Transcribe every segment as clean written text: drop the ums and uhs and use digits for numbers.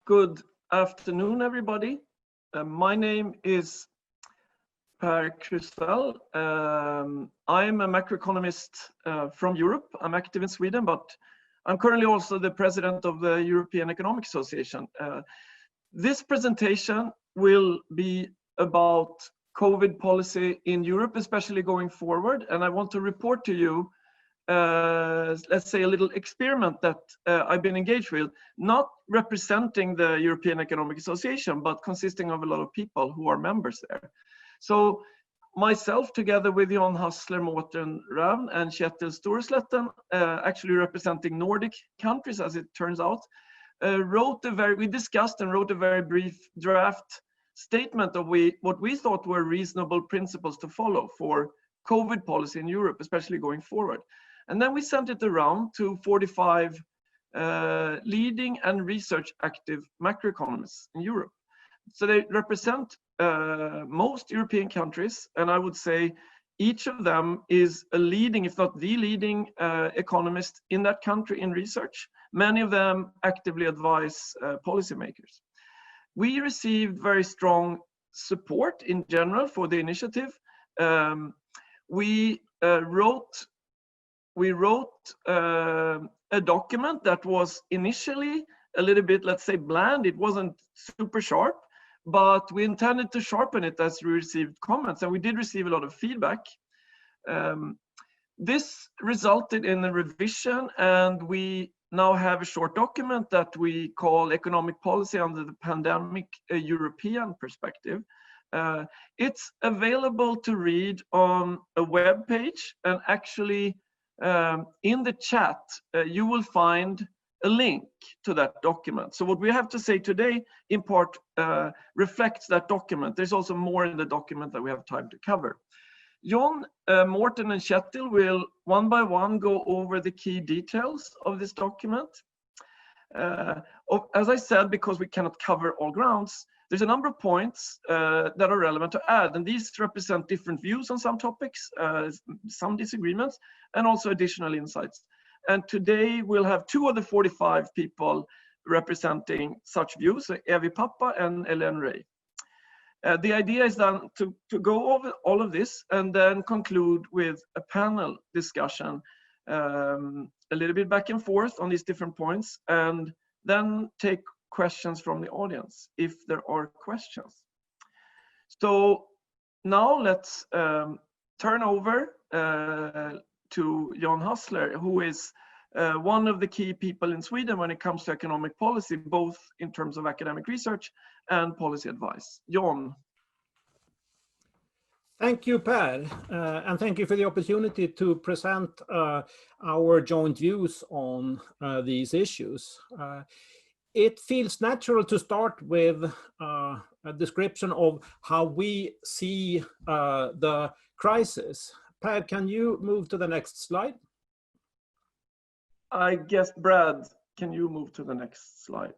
Good afternoon, everybody. My name is Per Krusell. I'm a macroeconomist from Europe. I'm active in Sweden, but I'm currently also the president of the European Economic Association. This presentation will be about COVID policy in Europe, especially going forward. And I want to report to you, let's say, a little experiment that I've been engaged with, not representing the European Economic Association, but consisting of a lot of people who are members there. So myself, together with Jon Hassler, Mårten Ravn, and Kjetil Storesletten, actually representing Nordic countries, as it turns out, we discussed and wrote a very brief draft statement of what we thought were reasonable principles to follow for COVID policy in Europe, especially going forward. And then we sent it around to 45 leading and research active macroeconomists in Europe. So they represent most European countries, and I would say each of them is a leading, if not the leading, economist in that country in research. Many of them actively advise policymakers. We received very strong support in general for the initiative. We wrote a document that was initially a little bit, let's say, bland. It wasn't super sharp, but we intended to sharpen it as we received comments, and we did receive a lot of feedback. This resulted in a revision, and we now have a short document that we call Economic Policy under the Pandemic, a European Perspective. It's available to read on a web page, and actually in the chat, you will find a link to that document. So what we have to say today, in part, reflects that document. There's also more in the document that we have time to cover. Jon, Mårten, and Kjetil will one by one go over the key details of this document. As I said, because we cannot cover all grounds, there's a number of points that are relevant to add, and these represent different views on some topics, some disagreements, and also additional insights. And today we'll have two of the 45 people representing such views, Evi Pappa and Ellen Ray. The idea is then to go over all of this and then conclude with a panel discussion, a little bit back and forth on these different points, and then take questions from the audience if there are questions. So now let's turn over to Jon Hassler, who is one of the key people in Sweden when it comes to economic policy, both in terms of academic research and policy advice. Jon. Thank you, Per, and thank you for the opportunity to present our joint views on these issues. It feels natural to start with a description of how we see the crisis. Per, can you move to the next slide? I guess, Brad, can you move to the next slide?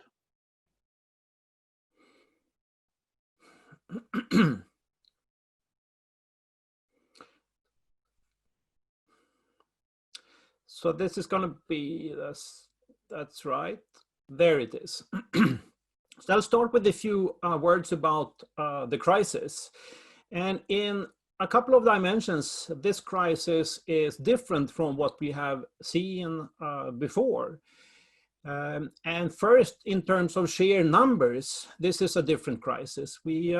So this is going to be, that's right. There it is. So I'll start with a few words about the crisis. And in a couple of dimensions, this crisis is different from what we have seen before. And first, in terms of sheer numbers, this is a different crisis. We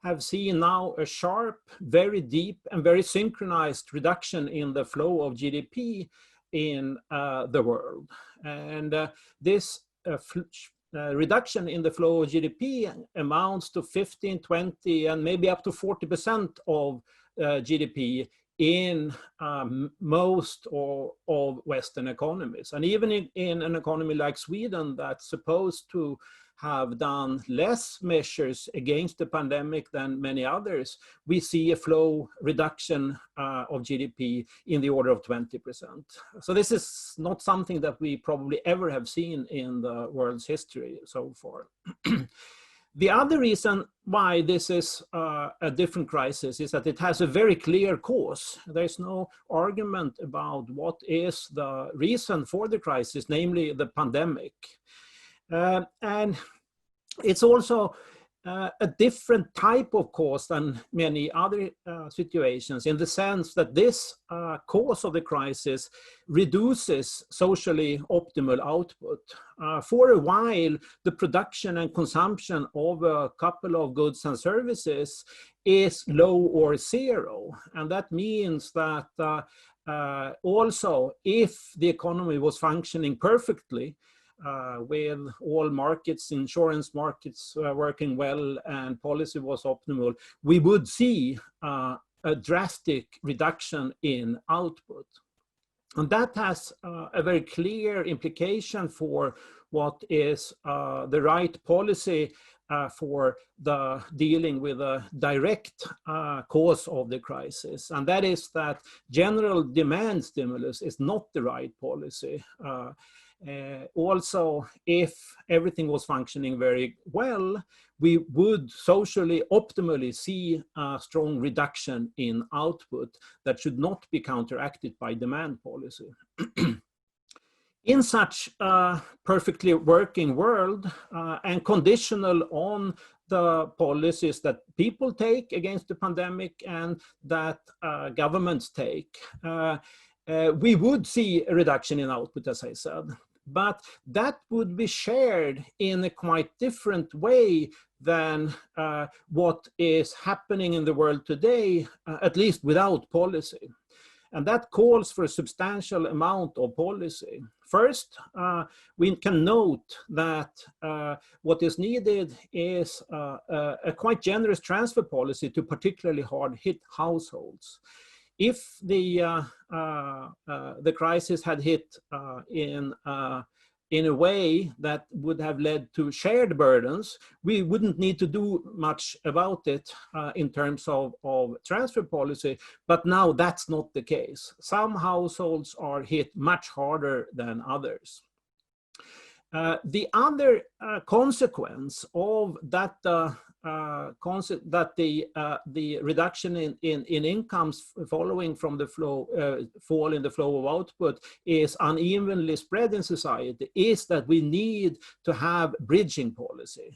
have seen now a sharp, very deep, and very synchronized reduction in the flow of GDP in the world. And this reduction in the flow of GDP amounts to 15, 20, and maybe up to 40% of GDP in most of Western economies. And even in an economy like Sweden that's supposed to have done less measures against the pandemic than many others, we see a flow reduction of GDP in the order of 20%. So this is not something that we probably ever have seen in the world's history so far. The other reason why this is a different crisis is that it has a very clear cause. There's no argument about what is the reason for the crisis, namely the pandemic. And It's also a different type of cause than many other situations, in the sense that this cause of the crisis reduces socially optimal output. For a while, the production and consumption of a couple of goods and services is low or zero. And that means that also, if the economy was functioning perfectly, with all markets, insurance markets working well, and policy was optimal, we would see a drastic reduction in output. And that has a very clear implication for what is the right policy for the dealing with a direct cause of the crisis. And that is that general demand stimulus is not the right policy. Also, if everything was functioning very well, we would socially optimally see a strong reduction in output that should not be counteracted by demand policy. In such a perfectly working world and conditional on the policies that people take against the pandemic and that governments take, we would see a reduction in output, as I said. But that would be shared in a quite different way than what is happening in the world today, at least without policy. And that calls for a substantial amount of policy. First, we can note that what is needed is a quite generous transfer policy to particularly hard-hit households. If the crisis had hit in a way that would have led to shared burdens, we wouldn't need to do much about it in terms of transfer policy. But now that's not the case. Some households are hit much harder than others. The other consequence of that the reduction in incomes following from the fall in the flow of output is unevenly spread in society is that we need to have bridging policy.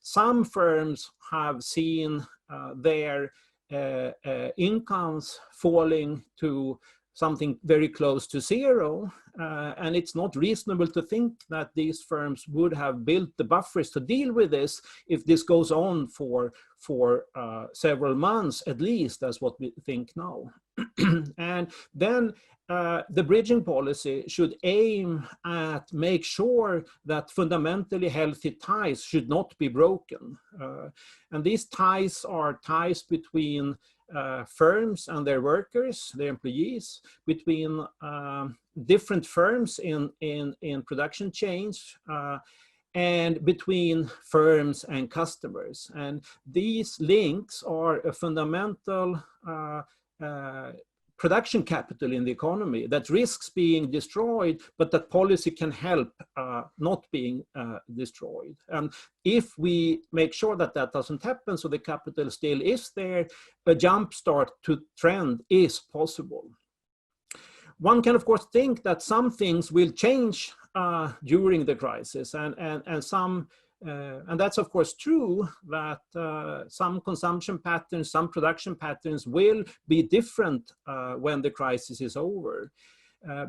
Some firms have seen their incomes falling to something very close to zero, and it's not reasonable to think that these firms would have built the buffers to deal with this if this goes on for several months at least, that's what we think now. And then the bridging policy should aim at make sure that fundamentally healthy ties should not be broken. And these ties are ties between firms and their workers, their employees, between different firms in production chains, and between firms and customers. And these links are a fundamental production capital in the economy that risks being destroyed, but that policy can help not being destroyed. And if we make sure that that doesn't happen, so the capital still is there, a jump start to trend is possible. One can, of course, think that some things will change during the crisis, and some and that's of course true, that some consumption patterns, some production patterns will be different when the crisis is over.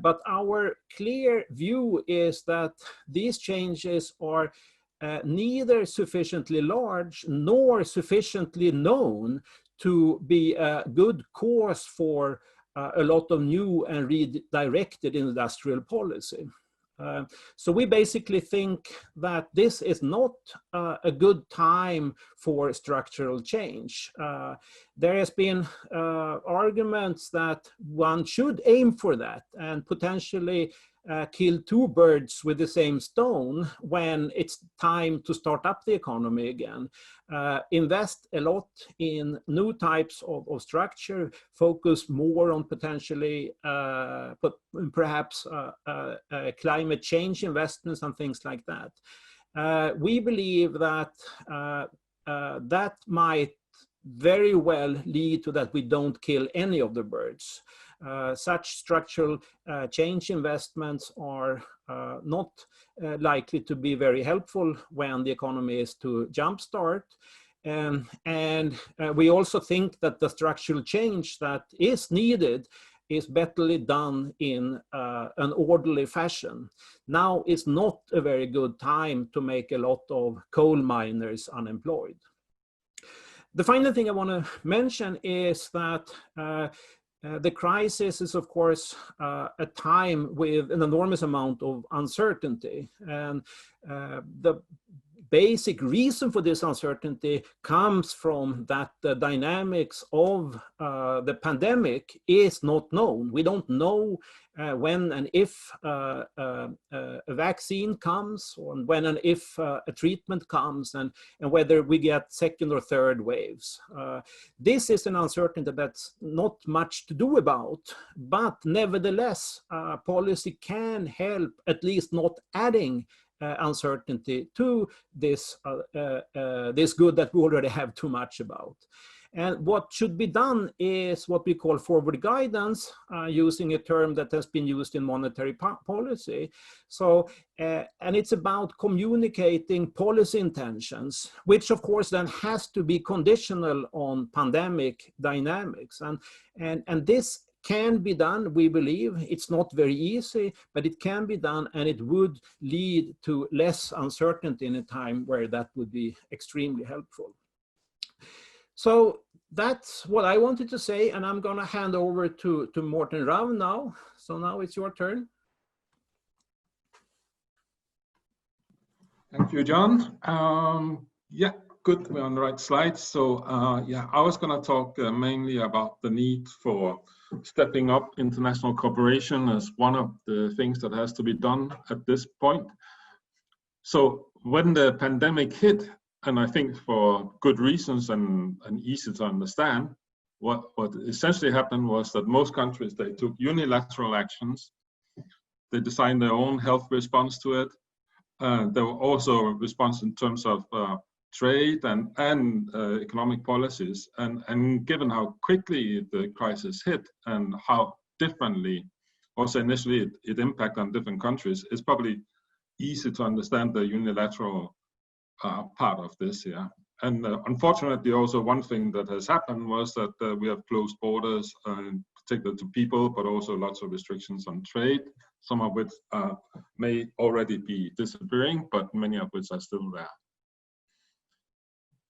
But our clear view is that these changes are neither sufficiently large nor sufficiently known to be a good cause for a lot of new and redirected industrial policy. So we basically think that this is not a good time for structural change. There has been arguments that one should aim for that and potentially kill two birds with the same stone when it's time to start up the economy again. Invest a lot in new types of structure, focus more on potentially perhaps climate change investments and things like that. We believe that that might very well lead to that we don't kill any of the birds. Such structural change investments are not likely to be very helpful when the economy is to jumpstart. And we also think that the structural change that is needed is better done in an orderly fashion. Now is not a very good time to make a lot of coal miners unemployed. The final thing I want to mention is that the crisis is, of course, a time with an enormous amount of uncertainty. And the basic reason for this uncertainty comes from that the dynamics of the pandemic is not known. We don't know when and if a vaccine comes, or when and if a treatment comes, and whether we get second or third waves. This is an uncertainty that's not much to do about, but nevertheless, policy can help, at least not adding uncertainty to this this good that we already have too much about. And what should be done is what we call forward guidance, using a term that has been used in monetary policy. So, and it's about communicating policy intentions, which of course then has to be conditional on pandemic dynamics. And this can be done, we believe. It's not very easy, but it can be done, and it would lead to less uncertainty in a time where that would be extremely helpful. So that's what I wanted to say, and I'm going to hand over to Morten Ramm now. So now it's your turn. Thank you, John. Yeah, good, we're on the right slide. So yeah, I was going to talk mainly about the need for stepping up international cooperation as one of the things that has to be done at this point. So when the pandemic hit, and I think for good reasons and easy to understand, what essentially happened was that most countries, they took unilateral actions. They designed their own health response to it. There were also response in terms of trade and economic policies. And given how quickly the crisis hit and how differently also initially it impacted on different countries, it's probably easy to understand the unilateral part of this, yeah. And unfortunately, also one thing that has happened was that we have closed borders, in particular to people, but also lots of restrictions on trade, some of which may already be disappearing, but many of which are still there.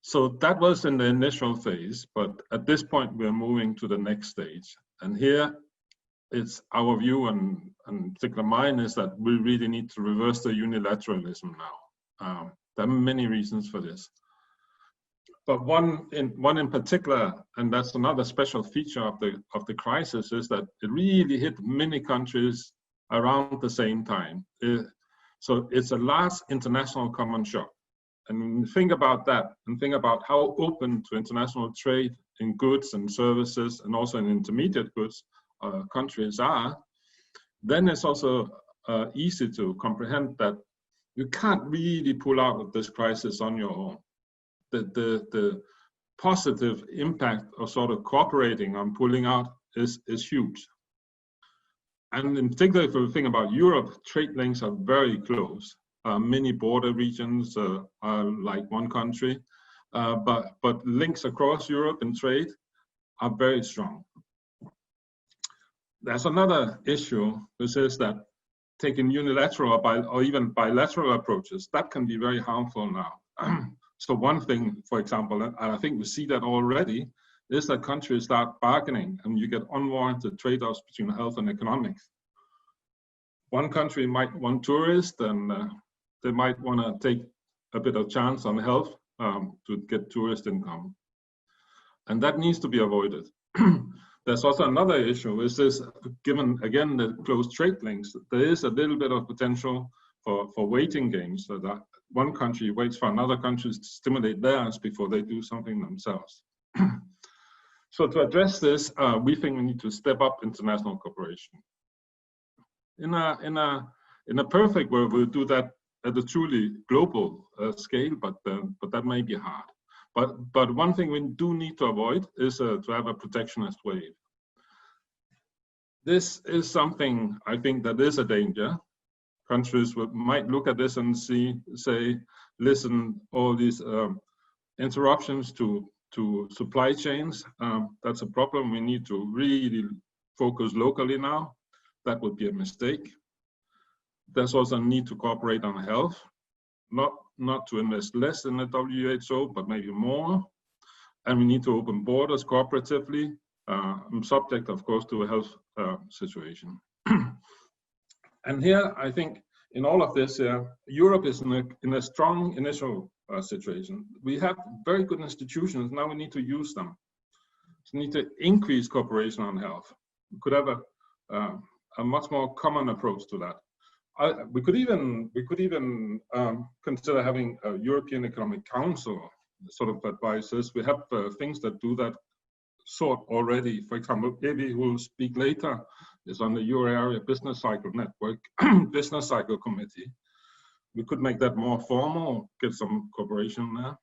So that was in the initial phase, but at this point, we're moving to the next stage. And here, it's our view, and in particular mine, is that we really need to reverse the unilateralism now. There are many reasons for this. But one in particular, and that's another special feature of the crisis, is that it really hit many countries around the same time. So it's a large international common shock. And think about that, and think about how open to international trade in goods and services, and also in intermediate goods, countries are. Then it's also easy to comprehend that you can't really pull out of this crisis on your own. The positive impact of sort of cooperating on pulling out is huge. And in particular, if we think about Europe, trade links are very close. Many border regions are like one country, but links across Europe in trade are very strong. There's another issue, which is that taking unilateral or even bilateral approaches, that can be very harmful now. So one thing, for example, and I think we see that already, is that countries start bargaining and you get unwarranted trade-offs between health and economics. One country might want tourists, and they might want to take a bit of chance on health to get tourist income. And that needs to be avoided. There's also another issue, is this, given again the closed trade links, there is a little bit of potential for waiting games, so that one country waits for another country to stimulate theirs before they do something themselves. So to address this, we think we need to step up international cooperation. In a perfect world, we'll do that at a truly global scale, but that may be hard. But one thing we do need to avoid is to have a protectionist wave. This is something I think that is a danger. countries might look at this and say, listen, all these interruptions to supply chains, that's a problem. We need to really focus locally now. That would be a mistake. There's also a need to cooperate on health, not to invest less in the WHO, but maybe more. And we need to open borders cooperatively, subject, of course, to a health situation. And here, I think, in all of this, Europe is in a strong initial situation. We have very good institutions. Now we need to use them. We need to increase cooperation on health. We could have a much more common approach to that. We could even consider having a European Economic Council sort of advisors. We have things that do that sort already. For example, Evi, who will speak later, is on the Euro Area Business Cycle Network, Business Cycle Committee. We could make that more formal, get some cooperation there.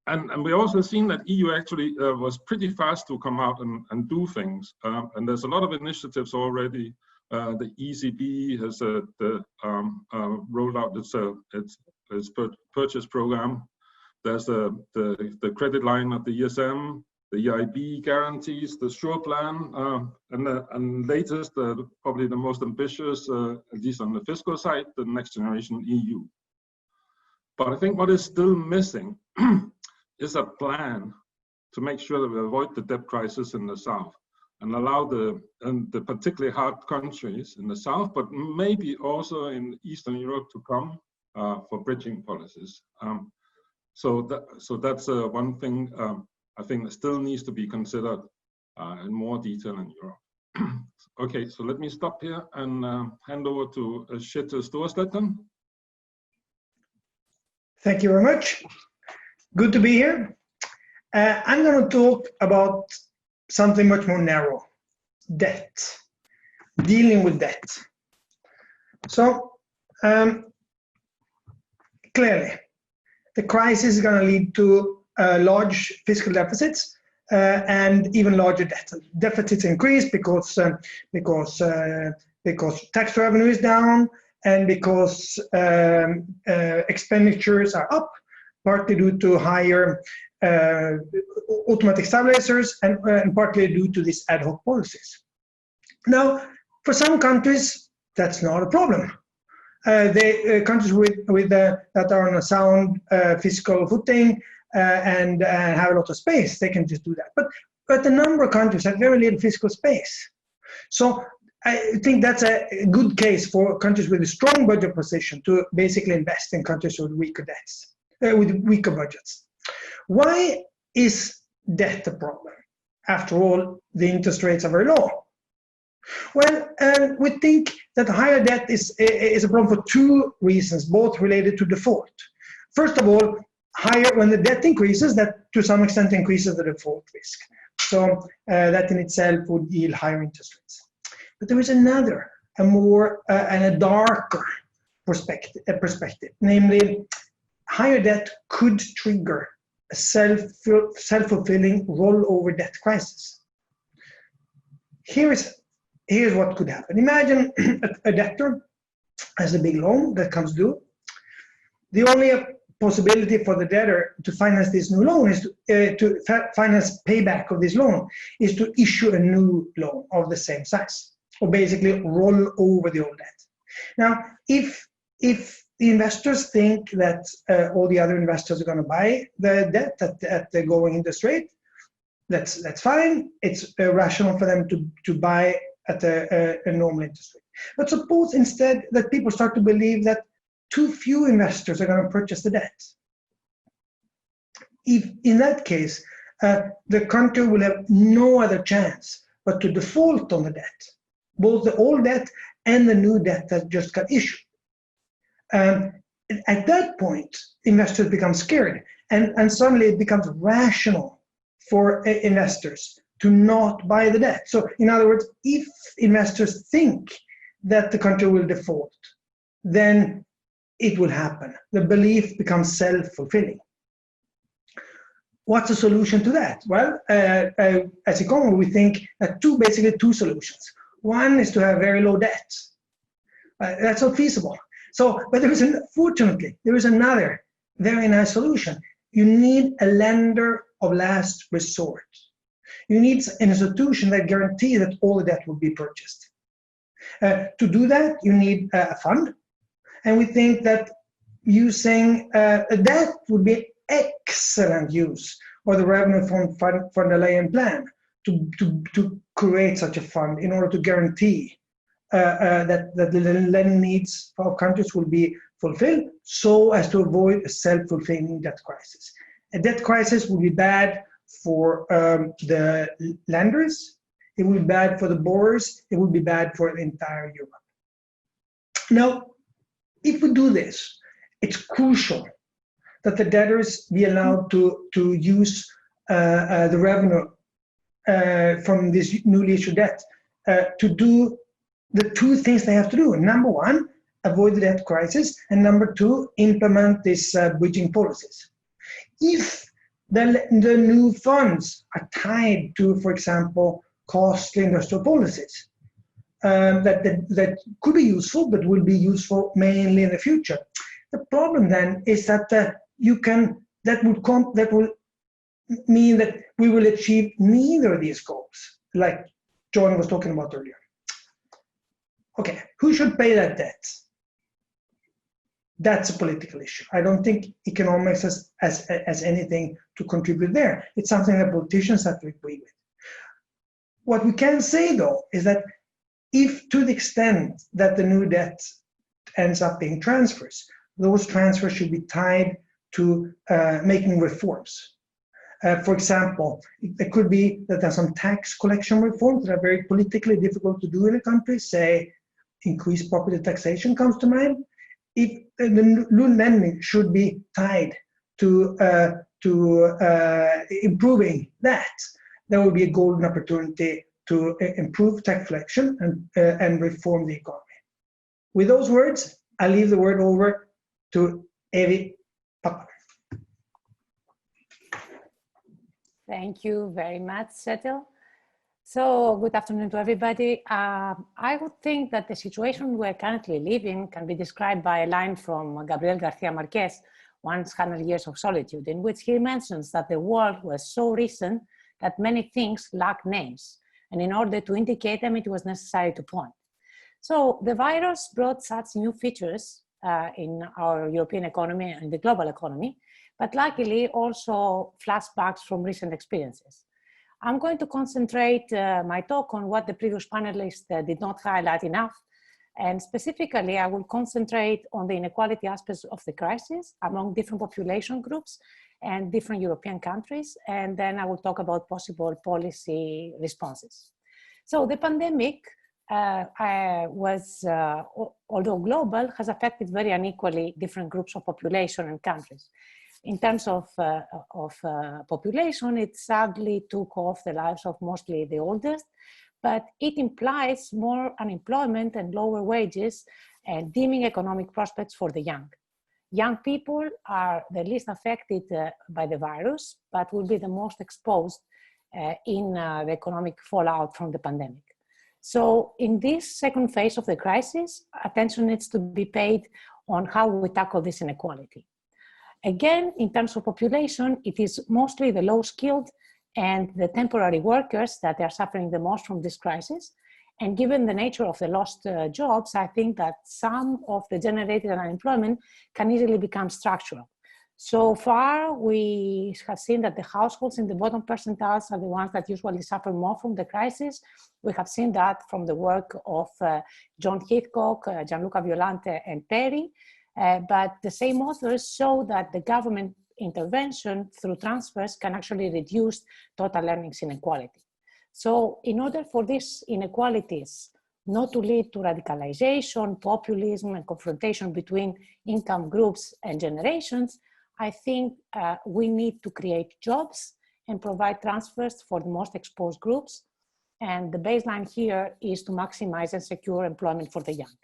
And we also seen that EU actually was pretty fast to come out and do things. And there's a lot of initiatives already. The ECB has rolled out its purchase program. There's the credit line of the ESM, the EIB guarantees, the SURE plan, and latest, probably the most ambitious, at least on the fiscal side, the next generation EU. But I think what is still missing is a plan to make sure that we avoid the debt crisis in the South and allow the particularly hard countries in the South, but maybe also in Eastern Europe to come for bridging policies. So that's one thing I think that still needs to be considered in more detail in Europe. Okay, so let me stop here and hand over to Sjette Storstetten. Thank you very much. Good to be here. I'm going to talk about something much more narrow: debt, dealing with debt. So clearly, the crisis is going to lead to large fiscal deficits and even larger debt. Deficits increase because tax revenue is down and because expenditures are up, partly due to higher automatic stabilizers and partly due to these ad hoc policies. Now, for some countries, that's not a problem. Countries that are on a sound fiscal footing and have a lot of space, they can just do that. But a number of countries have very little fiscal space. So I think that's a good case for countries with a strong budget position to basically invest in countries with weaker debts, with weaker budgets. Why is debt a problem? After all, the interest rates are very low. Well, we think that higher debt is a problem for two reasons, both related to default. First of all, higher when the debt increases, that to some extent increases the default risk. So that in itself would yield higher interest rates. But there is another, a more and a darker perspective, namely, higher debt could trigger a self-fulfilling rollover debt crisis. Here's what could happen. Imagine a debtor has a big loan that comes due. The only possibility for the debtor to finance this new loan is to finance payback of this loan is to issue a new loan of the same size, or basically roll over the old debt. Now, if the investors think that all the other investors are going to buy the debt at the going interest rate, that's fine. It's rational for them to buy at a normal interest rate. But suppose instead that people start to believe that too few investors are going to purchase the debt. If in that case, the country will have no other chance but to default on the debt, both the old debt and the new debt that just got issued. At that point, investors become scared, and suddenly it becomes rational for investors to not buy the debt. So, in other words, if investors think that the country will default, then it will happen. The belief becomes self-fulfilling. What's the solution to that? Well, as economists, we think that basically two solutions. One is to have very low debt. That's not feasible. So, but fortunately, there is another very nice solution. You need a lender of last resort. You need an institution that guarantees that all the debt will be purchased. To do that, you need a fund. And we think that using that would be excellent use of the revenue from der Leyen plan to create such a fund in order to guarantee that the lending needs of countries will be fulfilled so as to avoid a self-fulfilling debt crisis. A debt crisis will be bad for the lenders, it will be bad for the borrowers, it will be bad for the entire Europe. Now, if we do this, it's crucial that the debtors be allowed to use the revenue from this newly issued debt to do the two things they have to do. Number one, avoid the debt crisis, and number two, implement these bridging policies. If the new funds are tied to, for example, costly industrial policies that could be useful, but will be useful mainly in the future. The problem then is that that will mean that we will achieve neither of these goals, like John was talking about earlier. Okay, who should pay that debt? That's a political issue. I don't think economics has anything to contribute there. It's something that politicians have to agree with. What we can say, though, is that if to the extent that the new debt ends up being transfers, those transfers should be tied to making reforms. For example, it could be that there's some tax collection reforms that are very politically difficult to do in a country, say increased property taxation comes to mind. If the new lending should be tied to improving that, there will be a golden opportunity to improve tax collection and reform the economy. With those words, I leave the word over to Evi Papa. Thank you very much, Setel. So, good afternoon to everybody. I would think that the situation we're currently living can be described by a line from Gabriel Garcia Marquez, 100 Years of Solitude, in which he mentions that the world was so recent that many things lack names, and in order to indicate them, it was necessary to point. So the virus brought such new features in our European economy and the global economy, but luckily also flashbacks from recent experiences. I'm going to concentrate my talk on what the previous panelists did not highlight enough, and specifically I will concentrate on the inequality aspects of the crisis among different population groups and different European countries, and then I will talk about possible policy responses. So the pandemic although global, has affected very unequally different groups of population and countries. In terms of population, it sadly took off the lives of mostly the oldest, but it implies more unemployment and lower wages and dimming economic prospects for the young. Young people are the least affected by the virus, but will be the most exposed in the economic fallout from the pandemic. So in this second phase of the crisis, attention needs to be paid on how we tackle this inequality. Again, in terms of population, it is mostly the low-skilled and the temporary workers that are suffering the most from this crisis. And given the nature of the lost jobs, I think that some of the generated unemployment can easily become structural. So far, we have seen that the households in the bottom percentiles are the ones that usually suffer more from the crisis. We have seen that from the work of John Heathcock, Gianluca Violante, and Perry. But the same authors show that the government intervention through transfers can actually reduce total earnings inequality. So in order for these inequalities not to lead to radicalization, populism, and confrontation between income groups and generations, I think we need to create jobs and provide transfers for the most exposed groups. And the baseline here is to maximize and secure employment for the young.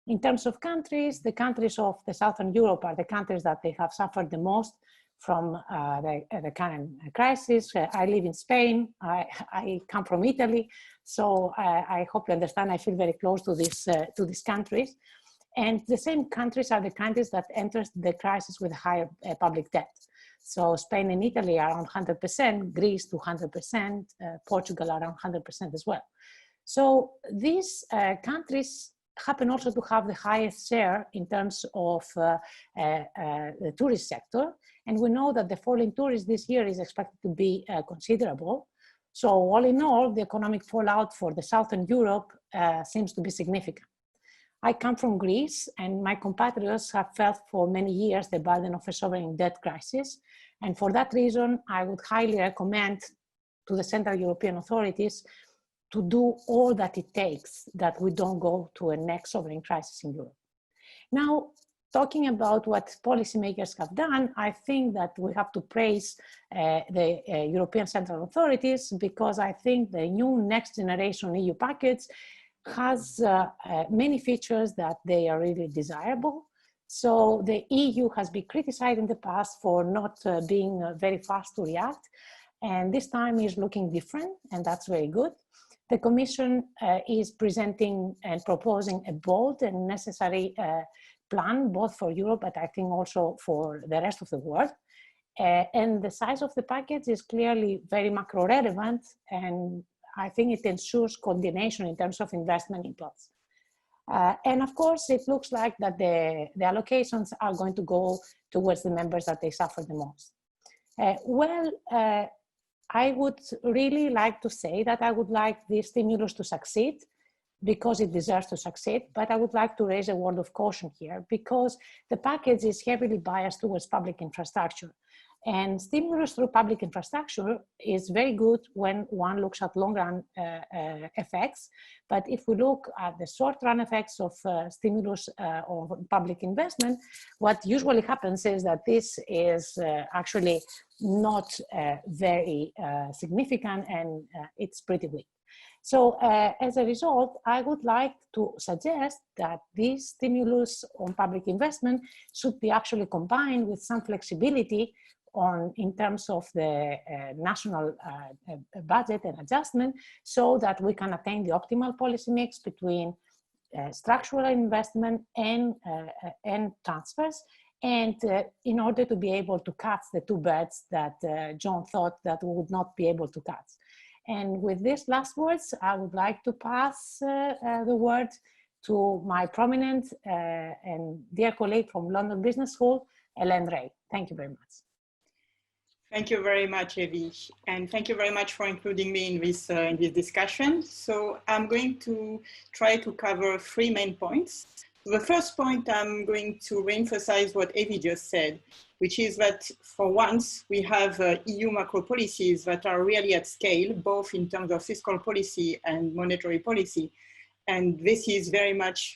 In terms of countries, the countries of the Southern Europe are the countries that they have suffered the most from the current crisis. I live in Spain. I come from Italy, so I hope you understand. I feel very close to these countries, and the same countries are the countries that entered the crisis with higher public debt. So Spain and Italy are around 100%, Greece to 100%, Portugal around 100% as well. So these countries happen also to have the highest share in terms of the tourist sector. And we know that the fall in tourists this year is expected to be considerable. So all in all, the economic fallout for the Southern Europe seems to be significant. I come from Greece, and my compatriots have felt for many years the burden of a sovereign debt crisis. And for that reason, I would highly recommend to the Central European authorities to do all that it takes that we don't go to a next sovereign crisis in Europe. Now, talking about what policymakers have done, I think that we have to praise the European Central authorities, because I think the new next generation EU package has many features that they are really desirable. So the EU has been criticized in the past for not being very fast to react, and this time is looking different, and that's very good. The Commission is presenting and proposing a bold and necessary plan, both for Europe, but I think also for the rest of the world. And the size of the package is clearly very macro relevant, and I think it ensures coordination in terms of investment impulse. And of course, it looks like that the allocations are going to go towards the members that they suffer the most. I would really like to say that I would like this stimulus to succeed, because it deserves to succeed, but I would like to raise a word of caution here, because the package is heavily biased towards public infrastructure. And stimulus through public infrastructure is very good when one looks at long-run effects. But if we look at the short-run effects of stimulus or public investment, what usually happens is that this is actually not very significant, and it's pretty weak. So as a result, I would like to suggest that this stimulus on public investment should be actually combined with some flexibility in terms of the national budget and adjustment, so that we can attain the optimal policy mix between structural investment and transfers, and in order to be able to catch the two birds that John thought that we would not be able to catch. And with these last words, I would like to pass the word to my prominent and dear colleague from London Business School, Elaine Ray. Thank you very much. Thank you very much, Evie, and thank you very much for including me in this discussion. So I'm going to try to cover three main points. The first point, I'm going to reemphasize what Evie just said, which is that for once we have EU macro policies that are really at scale, both in terms of fiscal policy and monetary policy. And this is very much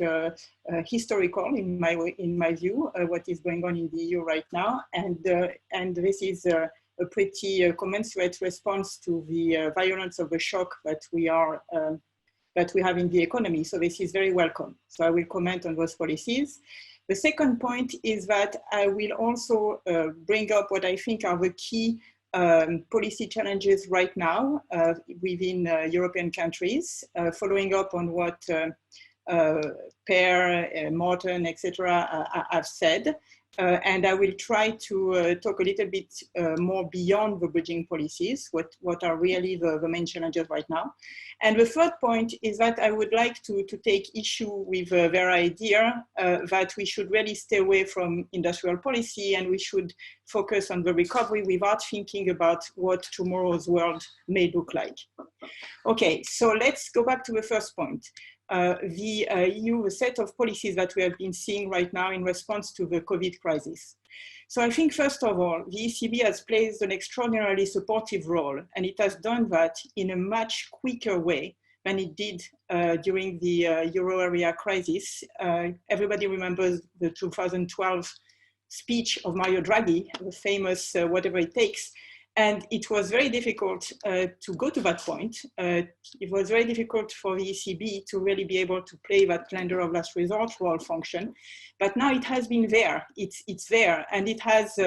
historical in my view, what is going on in the EU right now. And this is a pretty commensurate response to the violence of the shock that we have in the economy. So this is very welcome. So I will comment on those policies. The second point is that I will also bring up what I think are the key policy challenges right now within European countries, following up on what Per, Morten, etc. have said. And I will try to talk a little bit more beyond the bridging policies, what are really the main challenges right now. And the third point is that I would like to take issue with their idea that we should really stay away from industrial policy, and we should focus on the recovery without thinking about what tomorrow's world may look like. Okay, so let's go back to the first point. The EU set of policies that we have been seeing right now in response to the COVID crisis. So I think, first of all, the ECB has played an extraordinarily supportive role, and it has done that in a much quicker way than it did during the euro area crisis. Everybody remembers the 2012 speech of Mario Draghi, the famous whatever it takes. And it was very difficult to go to that point. It was very difficult for the ECB to really be able to play that lender of last resort role function. But now it has been there, it's there, and it has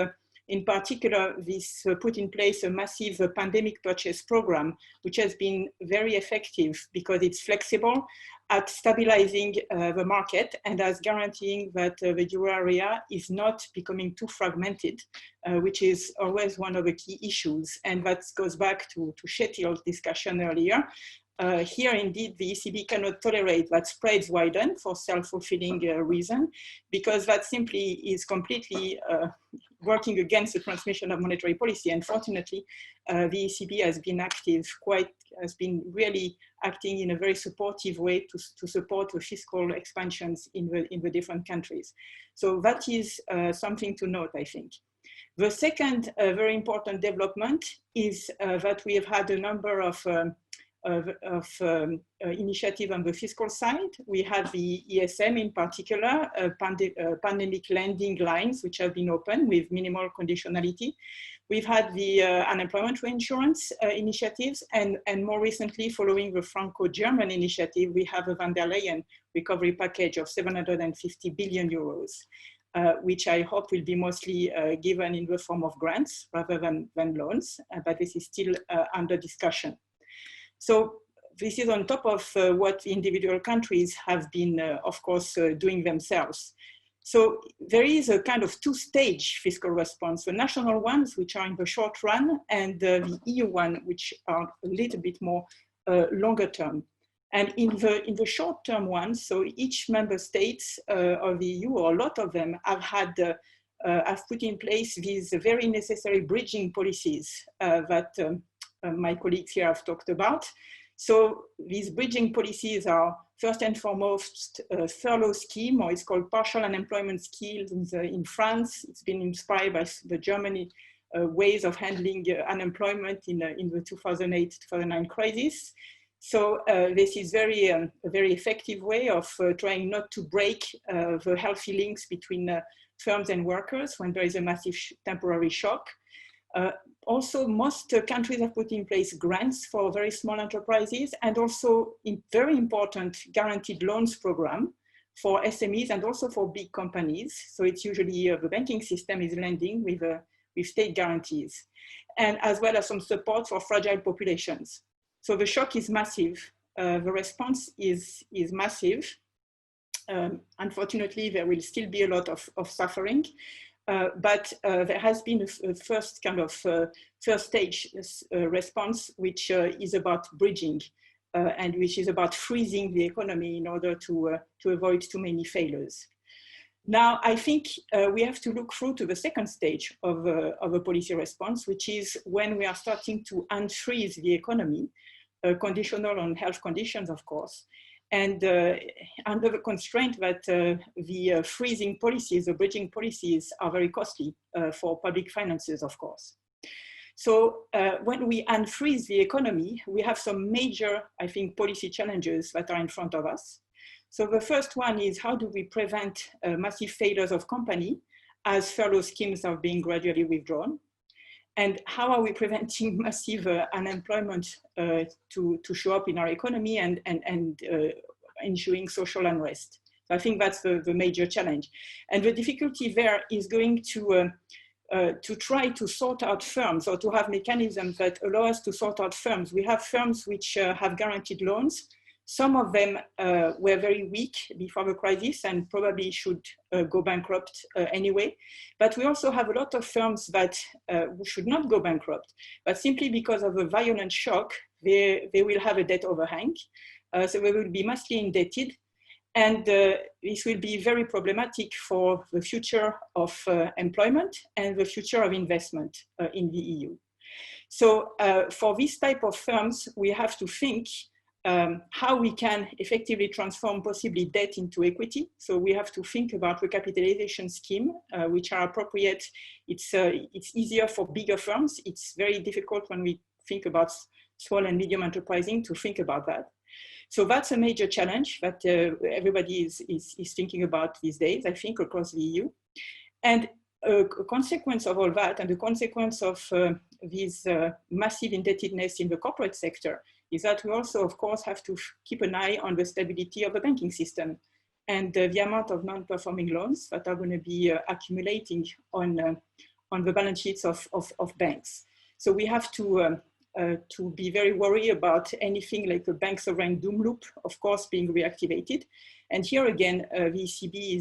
In particular, this put in place a massive pandemic purchase program, which has been very effective because it's flexible at stabilizing the market and as guaranteeing that the euro area is not becoming too fragmented, which is always one of the key issues. And that goes back to Kjetil's discussion earlier. Here, indeed, the ECB cannot tolerate that spreads widen for self-fulfilling reason, because that simply is completely working against the transmission of monetary policy. Unfortunately, the ECB has been really acting in a very supportive way to support the fiscal expansions in the different countries. So that is something to note, I think. The second very important development is that we have had a number of initiative on the fiscal side. We have the ESM in particular, pandemic lending lines, which have been opened with minimal conditionality. We've had the unemployment reinsurance initiatives, and more recently, following the Franco-German initiative, we have a van der Leyen recovery package of 750 billion euros, which I hope will be mostly given in the form of grants rather than loans, but this is still under discussion. So this is on top of what individual countries have been, of course, doing themselves. So there is a kind of two-stage fiscal response, the national ones, which are in the short run, and the EU one, which are a little bit more longer term. And in the short-term ones, so each member states of the EU, or a lot of them, have put in place these very necessary bridging policies that my colleagues here have talked about. So these bridging policies are first and foremost a furlough scheme, or it's called partial unemployment schemes in France. It's been inspired by the Germany ways of handling unemployment in the 2008-2009 crisis. So this is a very effective way of trying not to break the healthy links between firms and workers when there is a massive temporary shock. Also, most countries have put in place grants for very small enterprises, and also very important guaranteed loans program for SMEs and also for big companies. So it's usually the banking system is lending with state guarantees, and as well as some support for fragile populations. So the shock is massive. The response is massive. Unfortunately, there will still be a lot of suffering. But there has been a first kind of first stage response, which is about bridging and which is about freezing the economy in order to avoid too many failures. Now, I think we have to look through to the second stage of a policy response, which is when we are starting to unfreeze the economy, conditional on health conditions, of course. And under the constraint that the freezing policies, the bridging policies are very costly for public finances, of course. So when we unfreeze the economy, we have some major, I think, policy challenges that are in front of us. So the first one is, how do we prevent massive failures of company as furlough schemes are being gradually withdrawn? And how are we preventing massive unemployment to show up in our economy and ensuring social unrest? So I think that's the major challenge. And the difficulty there is going to try to sort out firms, or to have mechanisms that allow us to sort out firms. We have firms which have guaranteed loans. Some of them were very weak before the crisis and probably should go bankrupt anyway. But we also have a lot of firms that should not go bankrupt, but simply because of a violent shock, they will have a debt overhang. So they will be massively indebted. And this will be very problematic for the future of employment and the future of investment in the EU. So for this type of firms, we have to think how we can effectively transform possibly debt into equity. So we have to think about recapitalization scheme, which are appropriate. It's easier for bigger firms. It's very difficult when we think about small and medium enterprising to think about that. So that's a major challenge that everybody is thinking about these days, I think, across the EU. And a consequence of all that, and the consequence of this massive indebtedness in the corporate sector, is that we also, of course, have to keep an eye on the stability of the banking system and the amount of non-performing loans that are going to be accumulating on on the balance sheets of banks. So we have to be very worried about anything like a bank sovereign doom loop, of course, being reactivated. And here again, the ECB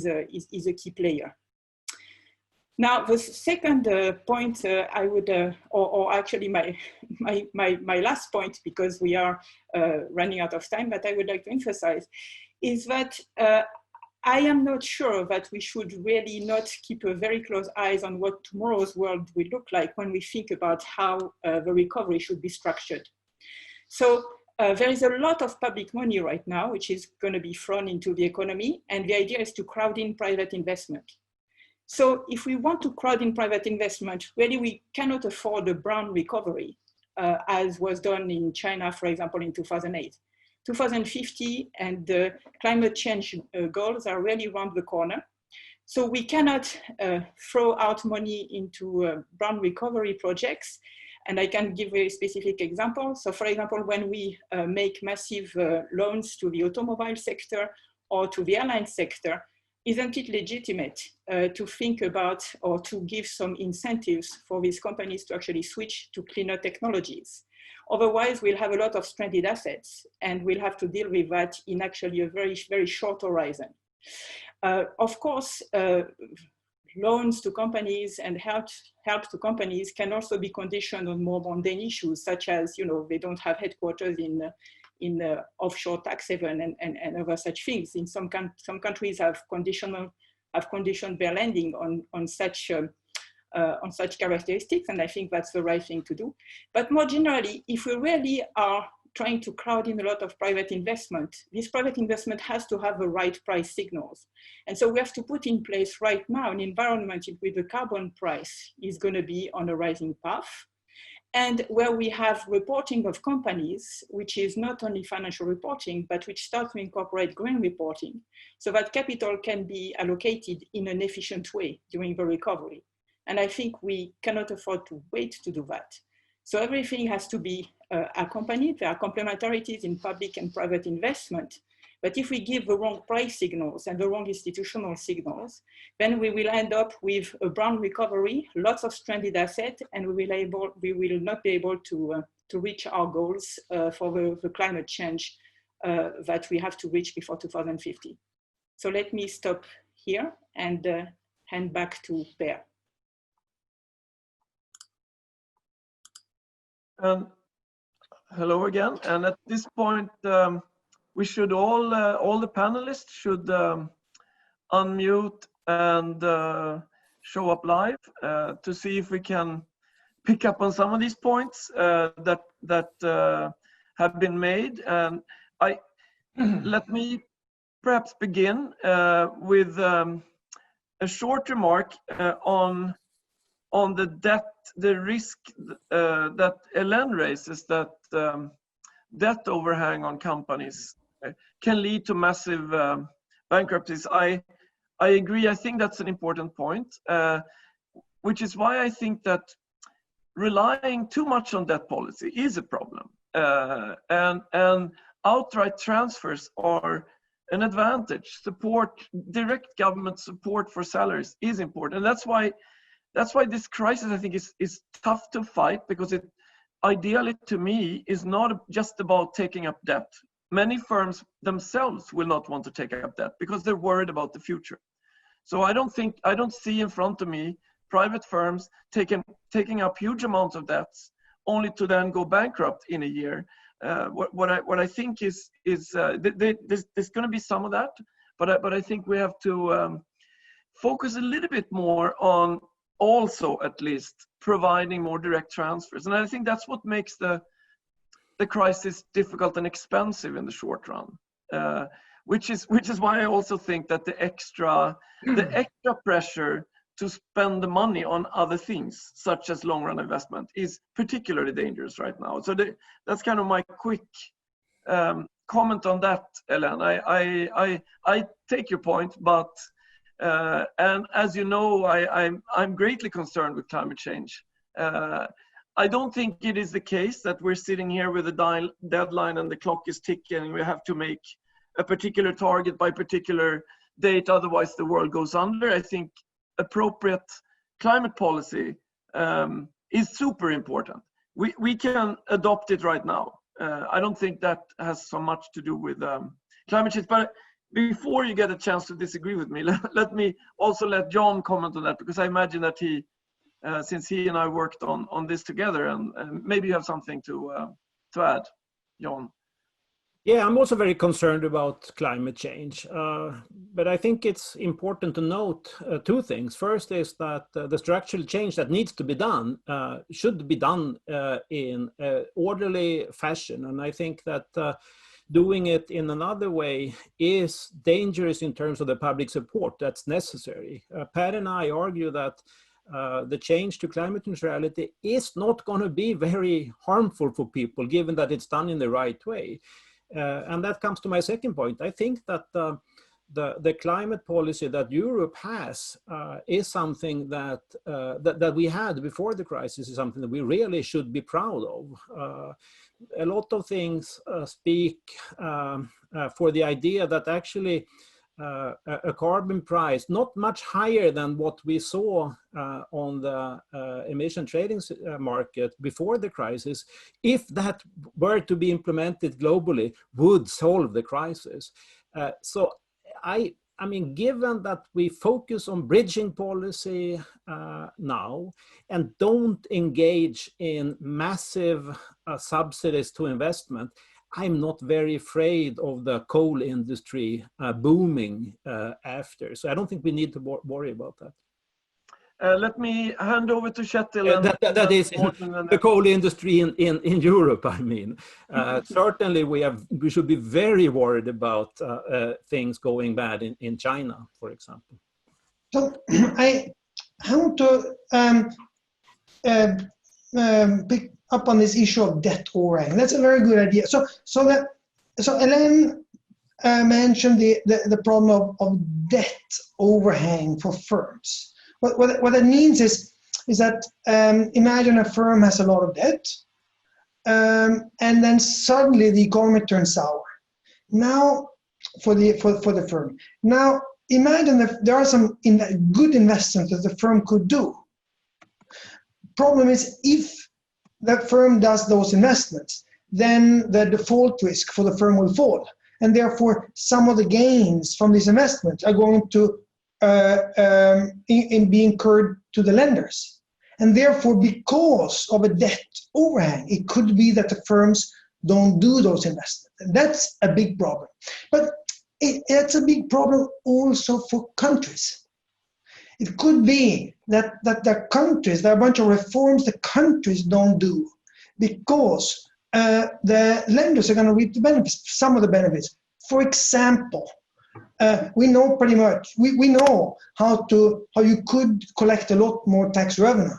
is a key player. Now, the second point I would, or actually my last point, because we are running out of time, but I would like to emphasize, is that I am not sure that we should really not keep a very close eyes on what tomorrow's world will look like when we think about how the recovery should be structured. So there is a lot of public money right now, which is going to be thrown into the economy, and the idea is to crowd in private investment. So if we want to crowd in private investment, really we cannot afford a brown recovery, as was done in China, for example, in 2008. 2050 and the climate change goals are really around the corner. So we cannot throw out money into brown recovery projects. And I can give a specific example. So for example, when we make massive loans to the automobile sector or to the airline sector, isn't it legitimate to think about or to give some incentives for these companies to actually switch to cleaner technologies? Otherwise, we'll have a lot of stranded assets and we'll have to deal with that in actually a very, very short horizon. Of course, loans to companies and help to companies can also be conditioned on more mundane issues, such as, they don't have headquarters in offshore tax haven and other such things. In some countries have conditioned their lending on such characteristics, and I think that's the right thing to do. But more generally, if we really are trying to crowd in a lot of private investment, this private investment has to have the right price signals. And so we have to put in place right now an environment where the carbon price is going to be on a rising path, and where we have reporting of companies, which is not only financial reporting, but which starts to incorporate green reporting, so that capital can be allocated in an efficient way during the recovery. And I think we cannot afford to wait to do that. So everything has to be accompanied. There are complementarities in public and private investment. But if we give the wrong price signals and the wrong institutional signals, then we will end up with a brown recovery, lots of stranded assets, and we will not be able to reach our goals for the climate change that we have to reach before 2050. So let me stop here and hand back to Per. Hello again, and at this point we should all the panelists should unmute and show up live to see if we can pick up on some of these points that have been made. And let me perhaps begin with a short remark on the debt, the risk that Hélène raises, that debt overhang on companies can lead to massive bankruptcies. I agree. I think that's an important point, which is why I think that relying too much on debt policy is a problem, and outright transfers are an advantage. Direct government support for salaries is important, and that's why this crisis, I think, is tough to fight, because it ideally, to me, is not just about taking up debt. Many firms themselves will not want to take up debt because they're worried about the future. So I don't see in front of me private firms taking up huge amounts of debts only to then go bankrupt in a year. What I think is there's going to be some of that, but I think we have to focus a little bit more on also at least providing more direct transfers. And I think that's what makes the crisis difficult and expensive in the short run, which is why I also think that the extra pressure to spend the money on other things, such as long run investment, is particularly dangerous right now. So that's kind of my quick comment on that, Hélène. I take your point, but and as you know, I'm greatly concerned with climate change. I don't think it is the case that we're sitting here with a deadline and the clock is ticking and we have to make a particular target by particular date, otherwise the world goes under. I think appropriate climate policy is super important. We can adopt it right now. I don't think that has so much to do with climate change. But before you get a chance to disagree with me, let me also let John comment on that, because I imagine that he, since he and I worked on this together, and maybe you have something to add, John. Yeah, I'm also very concerned about climate change, but I think it's important to note two things. First is that the structural change that needs to be done should be done in an orderly fashion, and I think that doing it in another way is dangerous in terms of the public support that's necessary. Pat and I argue that the change to climate neutrality is not going to be very harmful for people, given that it's done in the right way. And that comes to my second point. I think that the climate policy that Europe has is something that that we had before the crisis, is something that we really should be proud of. A lot of things speak for the idea that actually a carbon price not much higher than what we saw on the emission trading market before the crisis, if that were to be implemented globally, would solve the crisis. So I mean, given that we focus on bridging policy now and don't engage in massive subsidies to investment, I'm not very afraid of the coal industry booming after. So I don't think we need to worry about that. Let me hand over to Kjetil. That is the coal industry in Europe, I mean. Certainly we should be very worried about things going bad in China, for example. So I want to pick up on this issue of debt overhang. That's a very good idea. So Elaine mentioned the problem of debt overhang for firms. What that means is that imagine a firm has a lot of debt, and then suddenly the economy turns sour. Now, for the firm. Now, imagine that there are some good investments that the firm could do. Problem is, if that firm does those investments, then the default risk for the firm will fall, and therefore some of the gains from these investments are going to be incurred to the lenders. And therefore, because of a debt overhang, it could be that the firms don't do those investments. And that's a big problem. But it's a big problem also for countries. It could be that the countries, there are a bunch of reforms the countries don't do because the lenders are going to reap the benefits, some of the benefits. For example, we know pretty much, we know how you could collect a lot more tax revenue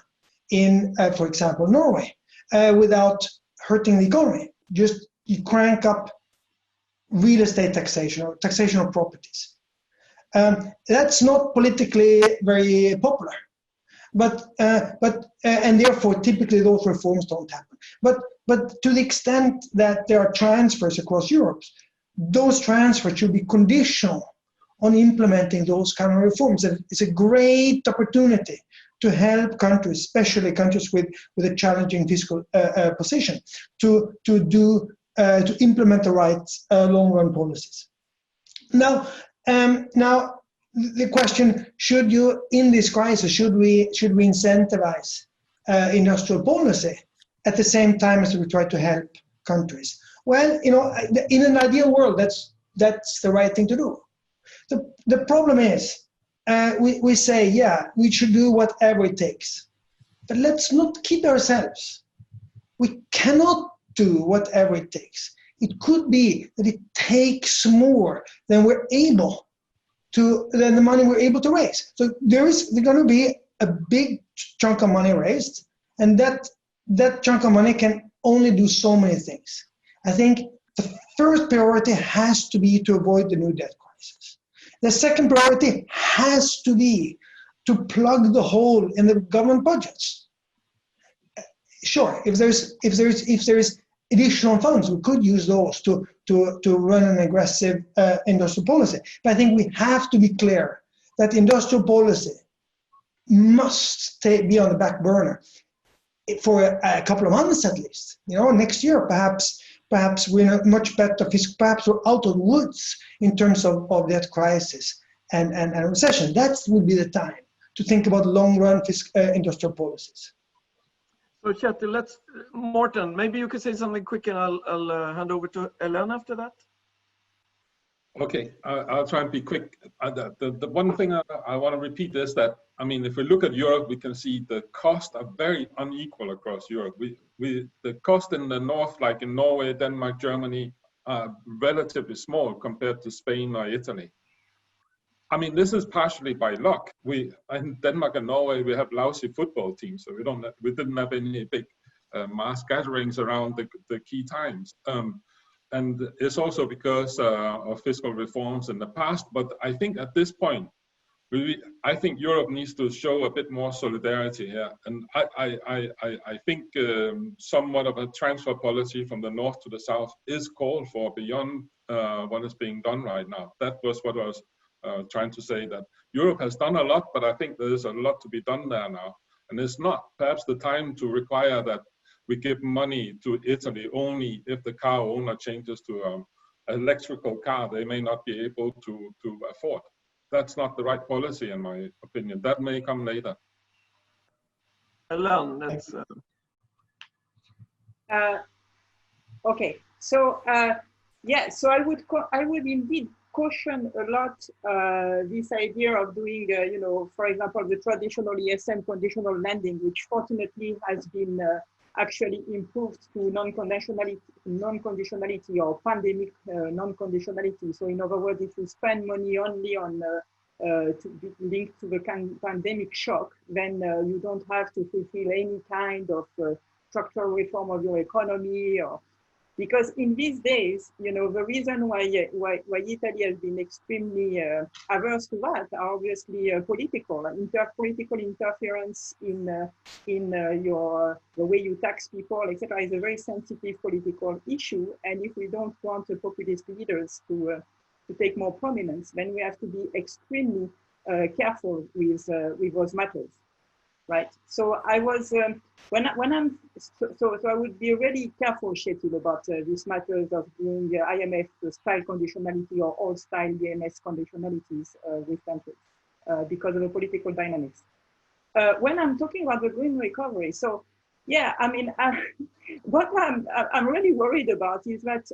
in, for example, Norway, without hurting the economy. Just you crank up real estate taxation or taxation of properties. That's not politically very popular, but and therefore typically those reforms don't happen. But to the extent that there are transfers across Europe, those transfers should be conditional on implementing those kind of reforms. And it's a great opportunity to help countries, especially countries with a challenging fiscal position, to implement the right long-run policies. Now the question: should you, in this crisis, should we incentivize industrial policy at the same time as we try to help countries? Well, in an ideal world, that's the right thing to do. The problem is, we say, yeah, we should do whatever it takes, but let's not kid ourselves. We cannot do whatever it takes. It could be that it takes more than the money we're able to raise. So there's going to be a big chunk of money raised, and that chunk of money can only do so many things. I think the first priority has to be to avoid the new debt crisis. The second priority has to be to plug the hole in the government budgets. Sure, if there's additional funds, we could use those to run an aggressive industrial policy. But I think we have to be clear that industrial policy must be on the back burner for a couple of months at least. Next year, perhaps we're not much better. Perhaps we're out of the woods in terms of that crisis and recession. That would be the time to think about long-run industrial policies. So Kjetil, Morten, maybe you could say something quick and I'll hand over to Ellen after that. Okay, I'll try and be quick. The one thing I want to repeat is that, I mean, if we look at Europe, we can see the costs are very unequal across Europe. The cost in the north, like in Norway, Denmark, Germany, are relatively small compared to Spain or Italy. I mean, this is partially by luck. In Denmark and Norway, we have lousy football teams, so we didn't have any big mass gatherings around the key times. And it's also because of fiscal reforms in the past. But I think at this point, I think Europe needs to show a bit more solidarity here. And I think somewhat of a transfer policy from the north to the south is called for beyond what is being done right now. That was what I was trying to say, that Europe has done a lot, but I think there is a lot to be done there now. And it's not perhaps the time to require that we give money to Italy only if the car owner changes to an electrical car they may not be able to afford. That's not the right policy, in my opinion. That may come later. Ellen, that's... Okay, so yeah, so I would indeed caution a lot this idea of doing, for example, the traditional ESM conditional lending, which fortunately has been actually improved to non-conditionality or pandemic non-conditionality. So in other words, if you spend money only on linked to the pandemic shock, then you don't have to fulfill any kind of structural reform of your economy, because in these days, the reason why Italy has been extremely averse to that are obviously political interference in the way you tax people, etc. is a very sensitive political issue. And if we don't want the populist leaders to take more prominence, then we have to be extremely careful with those matters. Right. So I was when I'm so I would be really careful, Kjetil, about these matters of doing IMF style conditionality or old style EMS conditionalities with countries because of the political dynamics. When I'm talking about the green recovery, so yeah, I mean, what I'm really worried about is that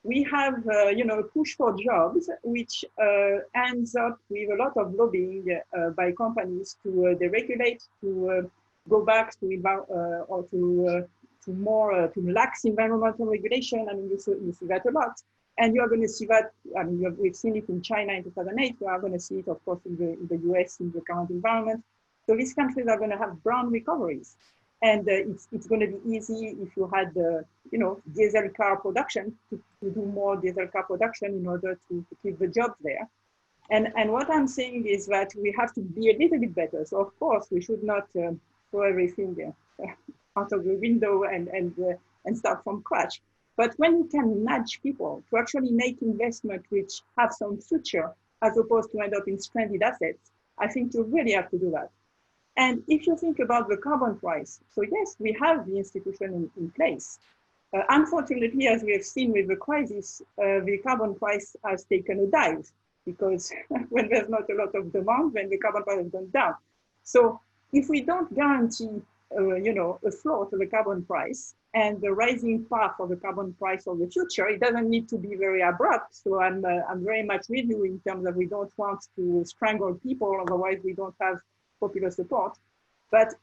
we have, a push for jobs, which ends up with a lot of lobbying by companies to deregulate, to go back to to lax environmental regulation. I mean, you see that a lot, and you are going to see that. I mean, we've seen it in China in 2008. We are going to see it, of course, in the US in the current environment. So these countries are going to have brown recoveries. And it's going to be easy if you had, diesel car production to do more diesel car production in order to keep the jobs there. And what I'm saying is that we have to be a little bit better. So of course we should not throw everything out of the window and start from scratch. But when you can nudge people to actually make investment which have some future, as opposed to end up in stranded assets, I think you really have to do that. And if you think about the carbon price, so yes, we have the institution in place. Unfortunately, as we have seen with the crisis, the carbon price has taken a dive because when there's not a lot of demand, then the carbon price has gone down. So if we don't guarantee, a floor to the carbon price and the rising path of the carbon price of the future, it doesn't need to be very abrupt. So I'm very much with you in terms of we don't want to strangle people, otherwise we don't have popular support. But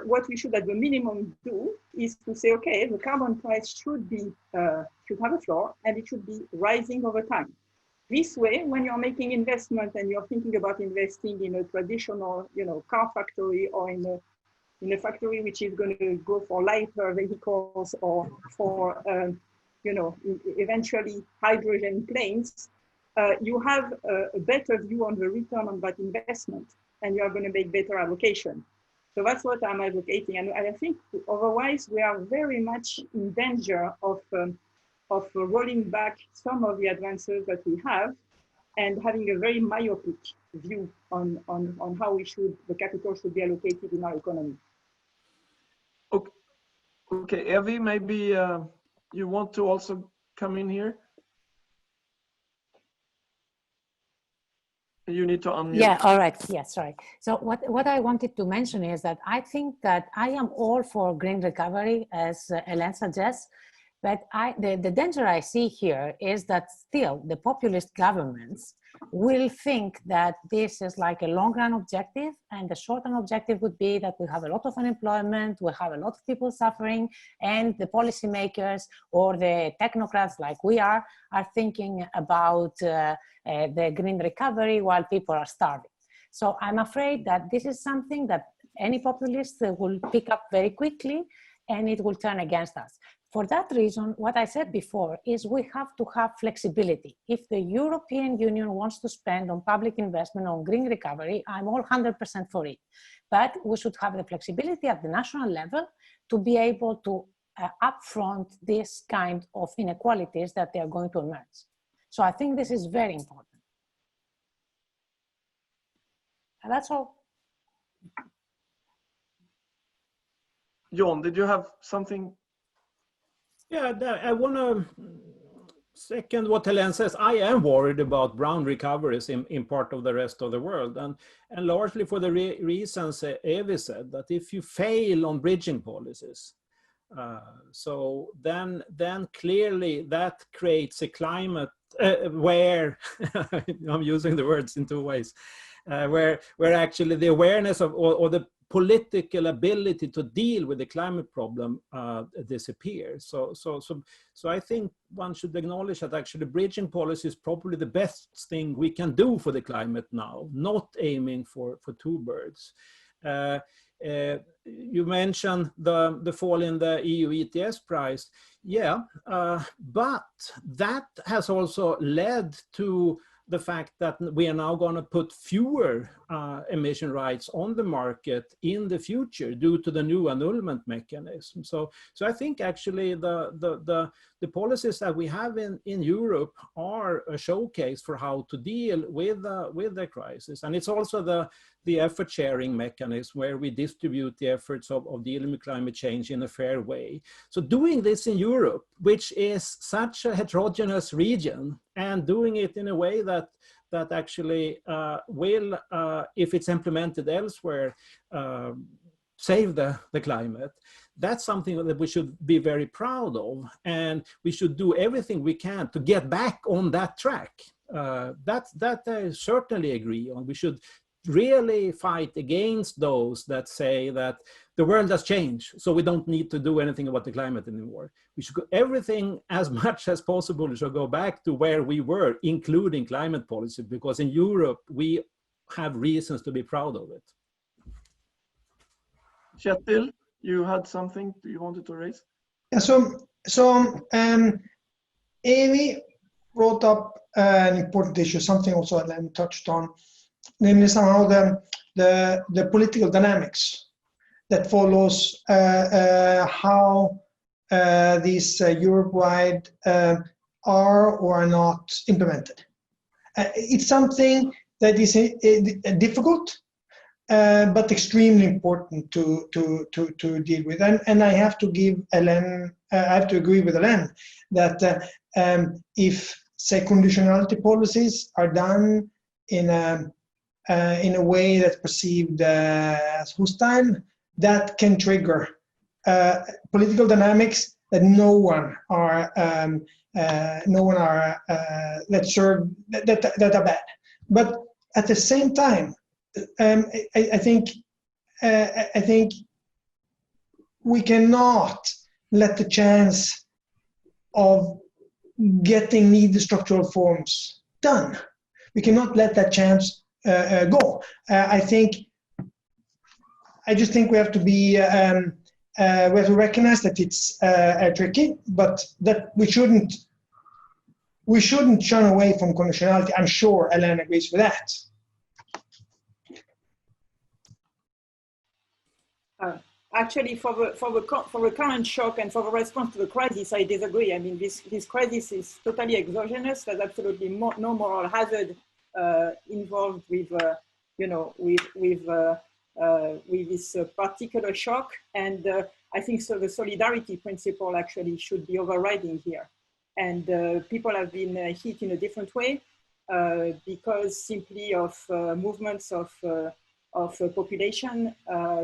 what we should at the minimum do is to say, okay, the carbon price should have a floor and it should be rising over time. This way, when you're making investment and you're thinking about investing in a traditional, car factory or in a factory which is going to go for lighter vehicles or for, eventually hydrogen planes, you have a better view on the return on that investment, and you are going to make better allocation. So that's what I'm advocating. And I think otherwise we are very much in danger of rolling back some of the advances that we have and having a very myopic view on how the capital should be allocated in our economy. Okay, Evie, maybe you want to also come in here? You need to unmute. Yeah, all right. Yeah, sorry. So what I wanted to mention is that I think that I am all for green recovery, as Hélène suggests, but the danger I see here is that still the populist governments will think that this is like a long-run objective, and the short-run objective would be that we have a lot of unemployment, we have a lot of people suffering, and the policymakers or the technocrats like we are thinking about the green recovery while people are starving. So I'm afraid that this is something that any populist will pick up very quickly, and it will turn against us. For that reason, what I said before is we have to have flexibility. If the European Union wants to spend on public investment on green recovery, I'm all 100% for it. But we should have the flexibility at the national level to be able to upfront this kind of inequalities that they are going to emerge. So I think this is very important. And that's all. John, did you have something? Yeah, I want to second what Hélène says. I am worried about brown recoveries in part of the rest of the world, and largely for the reasons Evie said, that if you fail on bridging policies, so then clearly that creates a climate where, I'm using the words in two ways, where actually the awareness of or the political ability to deal with the climate problem disappears. So I think one should acknowledge that actually bridging policy is probably the best thing we can do for the climate now, not aiming for two birds. You mentioned the fall in the EU ETS price. Yeah, but that has also led to the fact that we are now going to put fewer emission rights on the market in the future due to the new annulment mechanism. So I think actually the policies that we have in Europe are a showcase for how to deal with the crisis. And it's also the effort sharing mechanism where we distribute the efforts of dealing with climate change in a fair way. So doing this in Europe, which is such a heterogeneous region, and doing it in a way that actually will, if it's implemented elsewhere, save the climate, that's something that we should be very proud of. And we should do everything we can to get back on that track. That I certainly agree on. We should really fight against those that say that the world has changed, so we don't need to do anything about the climate anymore. We should go everything as much as possible should go back to where we were, including climate policy, because in Europe we have reasons to be proud of it. Kjetil, you had something you wanted to raise? Yeah, so Amy brought up an important issue, something also Hélène touched on, namely somehow the political dynamics that follows how these Europe-wide are or are not implemented. It's something that is difficult, but extremely important to deal with. And I have to give Hélène, I have to agree with Hélène that if, say, conditionality policies are done in a way that's perceived as hostile, that can trigger political dynamics that no one are that are bad. But at the same time, I think we cannot let the chance of getting needed structural reforms done. We cannot let that chance go. I just think we have to be we have to recognize that it's tricky, but that we shouldn't shun away from conditionality. I'm sure Hélène agrees with that. Actually, for the current shock and for the response to the crisis, I disagree. I mean, this crisis is totally exogenous. There's absolutely no moral hazard involved with, with this particular shock. And I think so the solidarity principle actually should be overriding here. And people have been hit in a different way because simply of movements of population,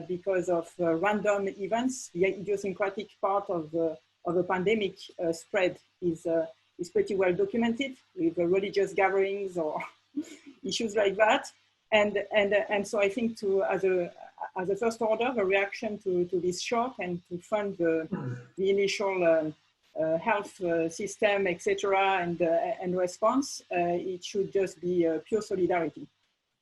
because of random events. The idiosyncratic part of the pandemic spread is pretty well documented with religious gatherings or issues like that. And so I think as a first order, the reaction to this shock and to fund the initial health system, etc., and response, it should just be pure solidarity.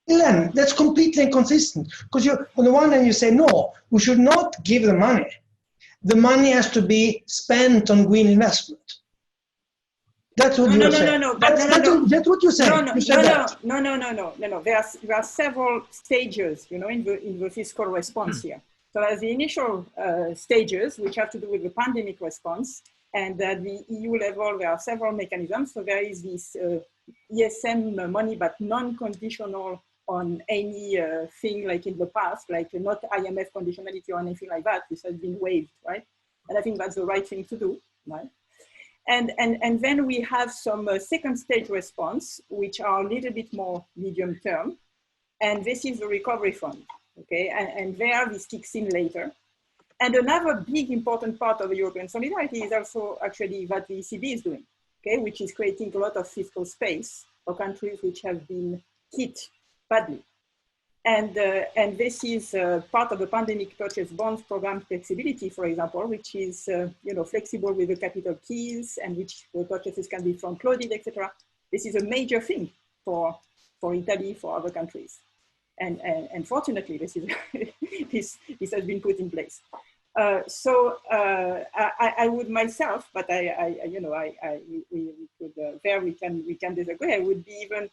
Len, that's completely inconsistent, because you, on the one hand, you say, no, we should not give the money. The money has to be spent on green investment. That's what you're saying. That's what you're saying. No. There are several stages, in the fiscal response here. So there's the initial stages, which have to do with the pandemic response. And at the EU level, there are several mechanisms. So there is this ESM money, but non-conditional on any thing like in the past, like not IMF conditionality or anything like that. This has been waived, right? And I think that's the right thing to do, right? And then we have some second stage response, which are a little bit more medium term. And this is the recovery fund, okay? And there this kicks in later. And another big important part of the European solidarity is also actually what the ECB is doing, okay? Which is creating a lot of fiscal space for countries which have been hit badly. And this is part of the pandemic purchase bonds program flexibility, for example, which is flexible with the capital keys and which the purchases can be front-loaded, etc. This is a major thing for Italy, for other countries, and fortunately, this is this has been put in place. So I would myself, but we can disagree. I would be even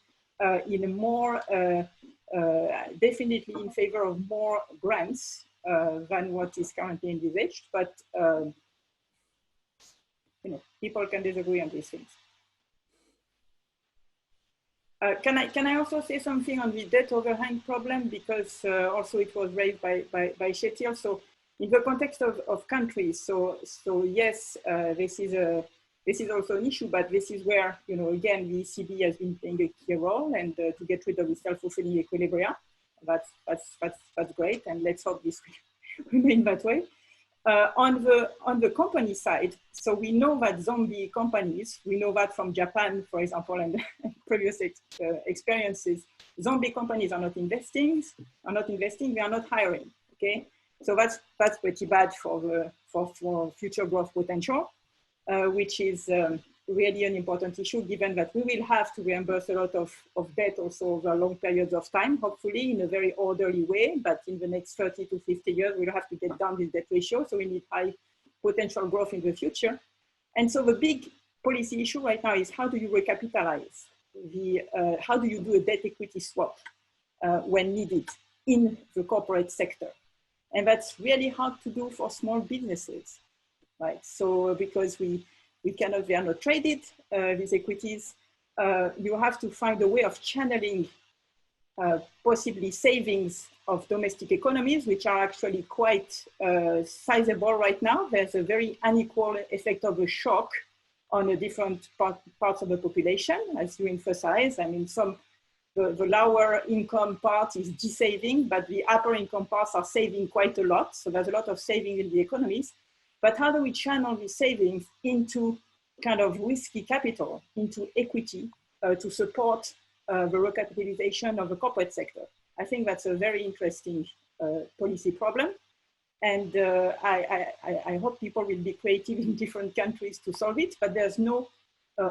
in a more definitely in favor of more grants than what is currently envisaged, but people can disagree on these things. Can I also say something on the debt overhang problem, because also it was raised by Kjetil. So in the context of countries, so yes, this is also an issue, but this is where, again, the ECB has been playing a key role, and to get rid of the self-fulfilling equilibria, that's great, and let's hope this will remain that way. On the company side, so we know that zombie companies, we know that from Japan, for example, and previous experiences, zombie companies are not investing, they are not hiring, okay? So that's pretty bad for future growth potential. Which is really an important issue, given that we will have to reimburse a lot of debt also over long periods of time, hopefully in a very orderly way, but in the next 30 to 50 years, we'll have to get down this debt ratio, so we need high potential growth in the future. And so the big policy issue right now is how do you recapitalize? How do you do a debt equity swap when needed in the corporate sector? And that's really hard to do for small businesses. Right, so because they are not traded, these equities, you have to find a way of channeling possibly savings of domestic economies, which are actually quite sizable right now. There's a very unequal effect of a shock on the different parts of the population, as you emphasize. I mean, the lower income part is de-saving, but the upper income parts are saving quite a lot. So there's a lot of saving in the economies. But how do we channel these savings into kind of risky capital, into equity to support the recapitalization of the corporate sector? I think that's a very interesting policy problem. And I hope people will be creative in different countries to solve it, but there's no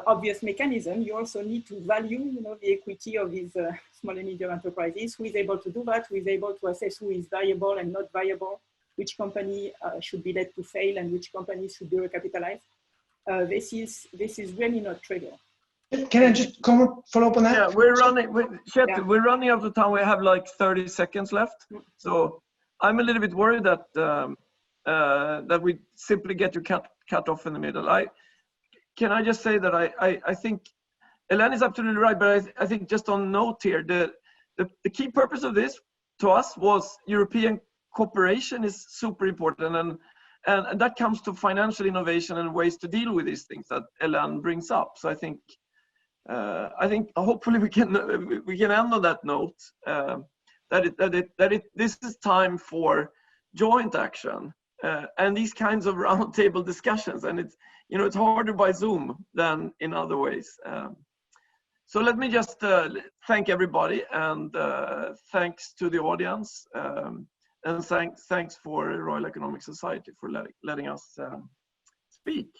obvious mechanism. You also need to value the equity of these small and medium enterprises. Who is able to do that? Who is able to assess who is viable and not viable? Which company should be let to fail and which companies should be recapitalized. This is really not trivial. Can I just follow up on that? Yeah, we're running out of time. We have like 30 seconds left. So I'm a little bit worried that that we simply get you cut off in the middle. Can I just say that I think Hélène is absolutely right, but I think just on note here, the key purpose of this to us was European cooperation is super important, and that comes to financial innovation and ways to deal with these things that Hélène brings up. So I think hopefully we can end on that note, this is time for joint action and these kinds of roundtable discussions, and it's harder by Zoom than in other ways. So let me just thank everybody, and thanks to the audience, and thanks for Royal Economic Society for letting us speak.